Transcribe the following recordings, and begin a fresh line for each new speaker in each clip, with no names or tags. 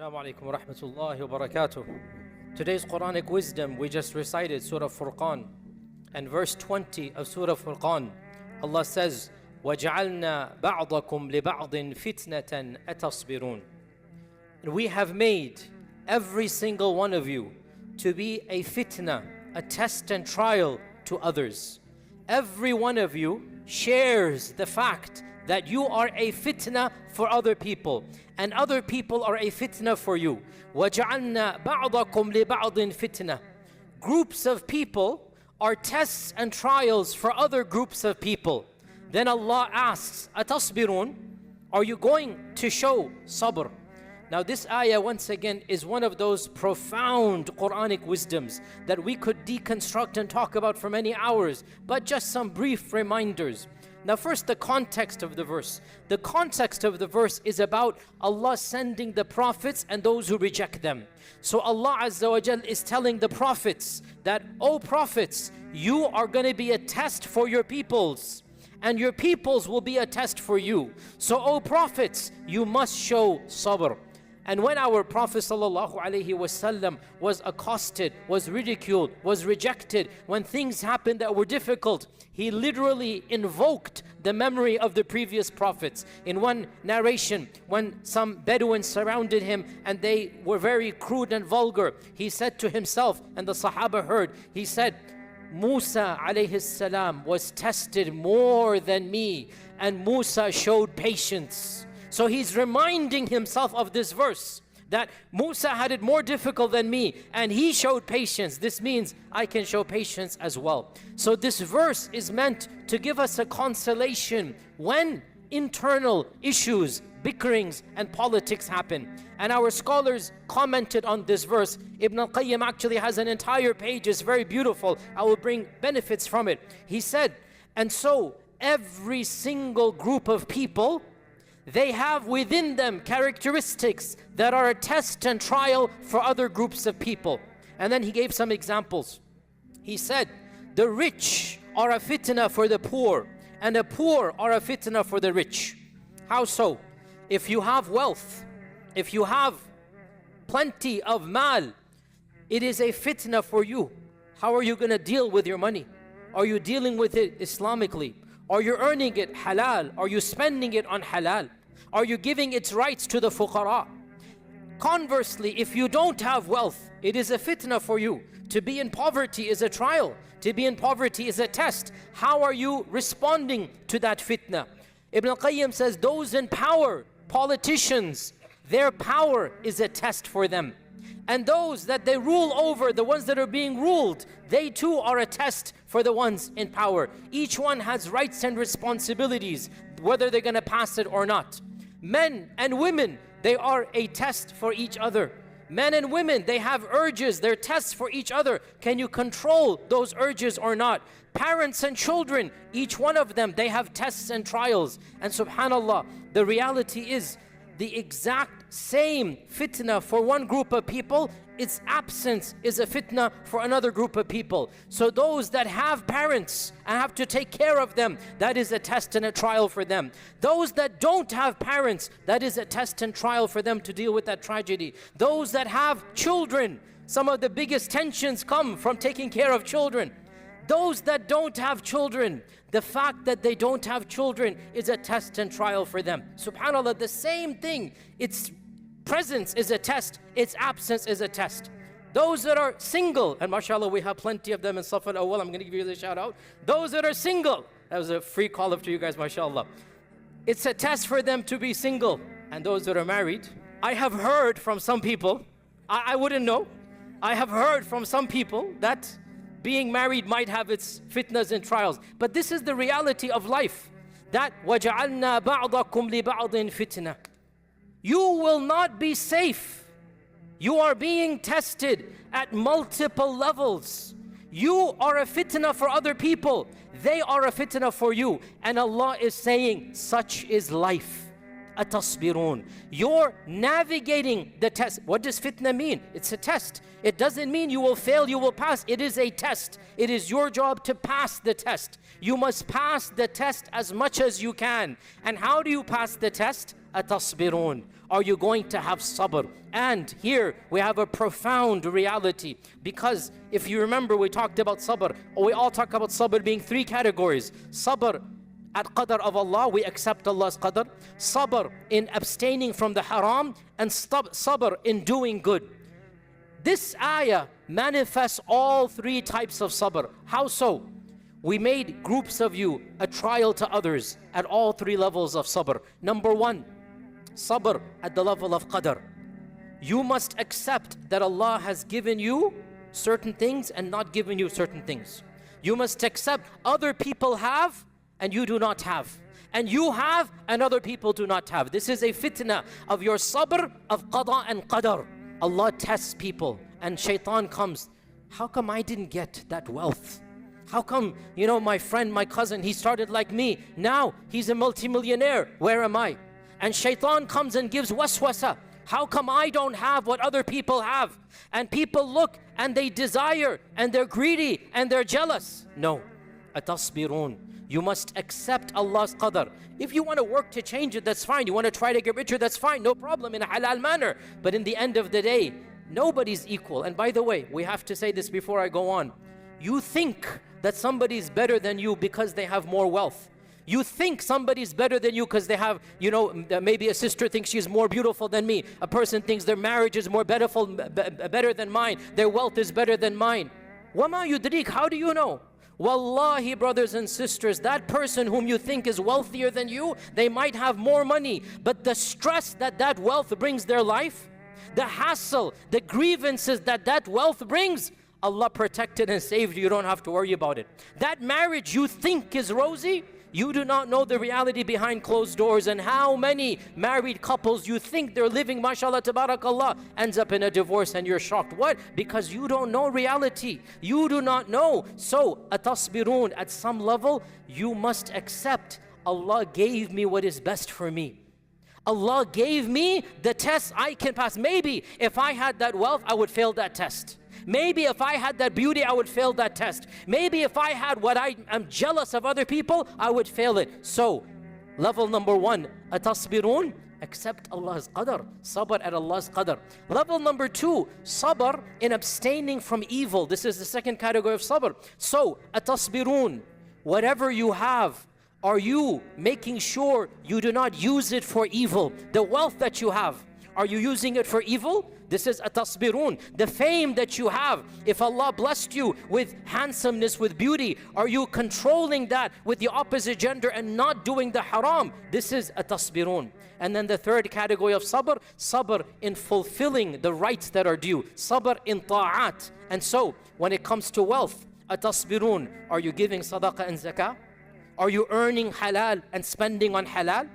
Assalamu alaikum wa rahmatullahi wa barakatuh. Today's Quranic wisdom, we just recited Surah Furqan and verse 20 of Surah Furqan. Allah says, وَجَعَلْنَا بَعْضَكُمْ لِبَعْضٍ فِتْنَةً أَتَصْبِرُونَ. And we have made every single one of you to be a fitna, a test and trial to others. Every one of you shares the fact that you are a fitna for other people, and other people are a fitna for you. وَجَعَلْنَا بَعْضَكُمْ لِبَعْضٍ فِتْنَةً. Groups of people are tests and trials for other groups of people. Then Allah asks, أَتَصْبِرُونَ? Are you going to show sabr? Now this ayah once again is one of those profound Quranic wisdoms that we could deconstruct and talk about for many hours, but just some brief reminders. Now first, the context of the verse. The context of the verse is about Allah sending the prophets and those who reject them. So Allah Azza wa Jal is telling the prophets that, oh prophets, you are going to be a test for your peoples, and your peoples will be a test for you. So oh prophets, you must show sabr. And when our Prophet ﷺ was accosted, was ridiculed, was rejected, when things happened that were difficult, he literally invoked the memory of the previous prophets. In one narration, when some Bedouins surrounded him and they were very crude and vulgar, he said to himself, and the Sahaba heard, he said, Musa alayhi salam was tested more than me, and Musa showed patience. So he's reminding himself of this verse, that Musa had it more difficult than me and he showed patience. This means I can show patience as well. So this verse is meant to give us a consolation when internal issues, bickerings and politics happen. And our scholars commented on this verse. Ibn al-Qayyim actually has an entire page, it's very beautiful. I will bring benefits from it. He said, and so every single group of people, they have within them characteristics that are a test and trial for other groups of people. And then he gave some examples. He said, the rich are a fitna for the poor, and the poor are a fitna for the rich. How so? If you have wealth, if you have plenty of mal, it is a fitna for you. How are you going to deal with your money? Are you dealing with it Islamically? Are you earning it halal? Are you spending it on halal? Are you giving its rights to the fuqara? Conversely, if you don't have wealth, it is a fitna for you. To be in poverty is a trial. To be in poverty is a test. How are you responding to that fitna? Ibn al-Qayyim says those in power, politicians, their power is a test for them. And those that they rule over, the ones that are being ruled, they too are a test for the ones in power. Each one has rights and responsibilities, whether they're going to pass it or not. Men and women, they are a test for each other. Men and women, they have urges, they're tests for each other. Can you control those urges or not? Parents and children, each one of them, they have tests and trials. And subhanallah, the reality is, the exact same fitna for one group of people, its absence is a fitna for another group of people. So those that have parents and have to take care of them, that is a test and a trial for them. Those that don't have parents, that is a test and trial for them to deal with that tragedy. Those that have children, some of the biggest tensions come from taking care of children. Those that don't have children, the fact that they don't have children is a test and trial for them. SubhanAllah, the same thing. Its presence is a test, its absence is a test. Those that are single, and mashallah we have plenty of them in Saf al-Awwal, I'm going to give you the shout out. Those that are single, that was a free call up to you guys, mashallah. It's a test for them to be single. And those that are married, I have heard from some people, I wouldn't know, I have heard from some people that being married might have its fitnas and trials. But this is the reality of life. That وَجَعَلْنَا بَعْضَكُمْ لِبَعْضٍ فِتْنَةً. You will not be safe. You are being tested at multiple levels. You are a fitna for other people. They are a fitna for you. And Allah is saying, such is life. أَتَصْبِرُونَ. You're navigating the test. What does fitna mean? It's a test. It doesn't mean you will fail, you will pass. It is a test. It is your job to pass the test. You must pass the test as much as you can. And how do you pass the test? atasbirun? Are you going to have sabr? And here we have a profound reality, because if you remember, we talked about sabr, or we all talk about sabr being three categories. Sabr at qadr of Allah, we accept Allah's qadr. Sabr in abstaining from the haram, and sabr in doing good. This ayah manifests all three types of sabr. How so? We made groups of you a trial to others at all three levels of sabr. Number one, sabr at the level of qadr. You must accept that Allah has given you certain things and not given you certain things. You must accept other people have and you do not have. And you have and other people do not have. This is a fitnah of your sabr of qada and qadar. Allah tests people and shaitan comes. How come I didn't get that wealth? How come, my friend, my cousin, he started like me. Now he's a multimillionaire. Where am I? And shaitan comes and gives waswasa. How come I don't have what other people have? And people look and they desire and they're greedy and they're jealous. No. Atasbirun. You must accept Allah's qadr. If you want to work to change it, that's fine. You want to try to get richer, that's fine. No problem, in a halal manner. But in the end of the day, nobody's equal. And by the way, we have to say this before I go on. You think that somebody's better than you because they have more wealth. You think somebody's better than you because they have, maybe a sister thinks she's more beautiful than me. A person thinks their marriage is more better than mine. Their wealth is better than mine. Wama yudrik, how do you know? Wallahi, brothers and sisters, that person whom you think is wealthier than you, they might have more money, but the stress that wealth brings their life, the hassle, the grievances that wealth brings, Allah protected and saved you. You don't have to worry about it. That marriage you think is rosy, you do not know the reality behind closed doors, and how many married couples you think they're living, mashallah, tabarakallah, ends up in a divorce and you're shocked. What? Because you don't know reality. You do not know. So, atasbirun, at some level, you must accept Allah gave me what is best for me. Allah gave me the test I can pass. Maybe if I had that wealth, I would fail that test. Maybe if I had that beauty, I would fail that test. Maybe if I had what I am jealous of other people, I would fail it. So, level number one, atasbirun, accept Allah's qadr, sabr at Allah's qadr. Level number two, sabr in abstaining from evil. This is the second category of sabr. So, atasbirun, whatever you have, are you making sure you do not use it for evil? The wealth that you have, are you using it for evil? This is atasbirun. The fame that you have, if Allah blessed you with handsomeness, with beauty, are you controlling that with the opposite gender and not doing the haram? This is atasbirun. And then the third category of sabr, sabr in fulfilling the rights that are due. Sabr in ta'at. And so, when it comes to wealth, atasbirun, are you giving sadaqah and zakah? Are you earning halal and spending on halal?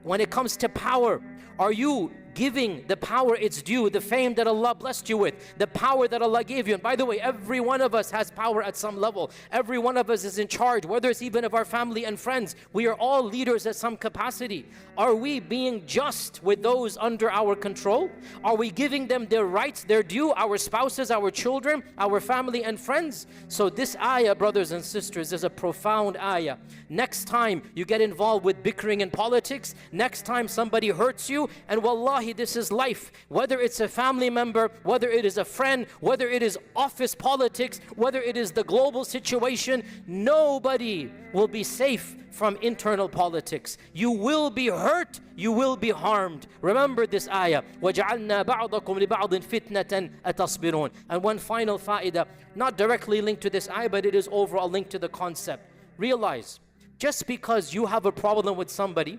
When it comes to power, are you giving the power its due, the fame that Allah blessed you with, the power that Allah gave you? And by the way, every one of us has power at some level. Every one of us is in charge, whether it's even of our family and friends. We are all leaders at some capacity. Are we being just with those under our control? Are we giving them their rights, their due, our spouses, our children, our family and friends? So this ayah, brothers and sisters, is a profound ayah. Next time you get involved with bickering in politics, next time somebody hurts you, and wallahi, this is life. Whether it's a family member, whether it is a friend, whether it is office politics, whether it is the global situation, nobody will be safe from internal politics. You will be hurt, you will be harmed. Remember this ayah. وَجَعَلْنَا بَعْضَكُمْ لِبَعْضٍ فِتْنَةً أَتَصْبِرُونَ. And one final fa'idah, not directly linked to this ayah, but it is overall linked to the concept. Realize, just because you have a problem with somebody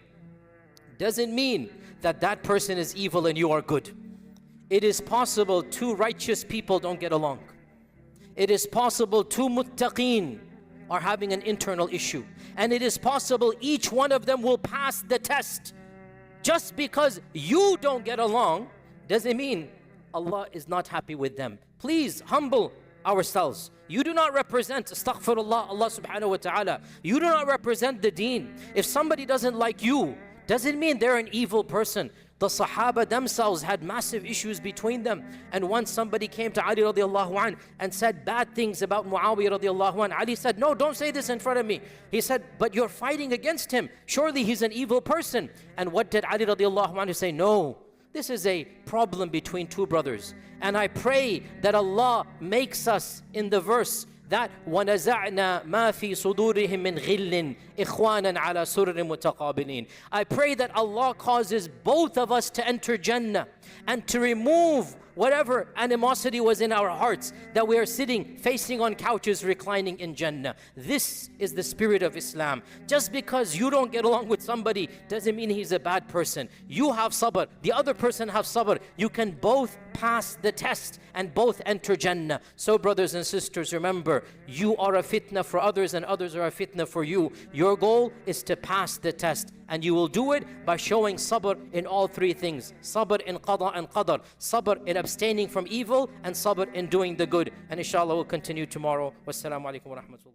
doesn't mean that that person is evil and you are good. It is possible two righteous people don't get along. It is possible two muttaqeen are having an internal issue. And it is possible each one of them will pass the test. Just because you don't get along doesn't mean Allah is not happy with them. Please humble ourselves. You do not represent, astaghfirullah, Allah subhanahu wa ta'ala. You do not represent the deen. If somebody doesn't like you, doesn't mean they're an evil person. The Sahaba themselves had massive issues between them. And once somebody came to Ali radiallahu anh and said bad things about Muawiyah radiallahu anh, Ali said, no, don't say this in front of me. He said, but you're fighting against him. Surely he's an evil person. And what did Ali radiallahu anh say? No, this is a problem between two brothers. And I pray that Allah makes us in the verse that وَنَزَعْنَا مَا فِي صُدُورِهِم مِّنْ غِلٍّ إِخْوَانًا عَلَى سُرُرٍ مُتَقَابِلِينَ. I pray that Allah causes both of us to enter Jannah and to remove whatever animosity was in our hearts, that we are sitting, facing on couches, reclining in Jannah. This is the spirit of Islam. Just because you don't get along with somebody doesn't mean he's a bad person. You have sabr, the other person have sabr. You can both pass the test and both enter Jannah. So brothers and sisters, remember, you are a fitna for others and others are a fitna for you. Your goal is to pass the test, and you will do it by showing sabr in all three things. Sabr in qada and qadar, sabr in abstaining from evil, and sabr in doing the good. And inshallah we'll continue tomorrow. Wassalamu alaikum wa rahmatullah.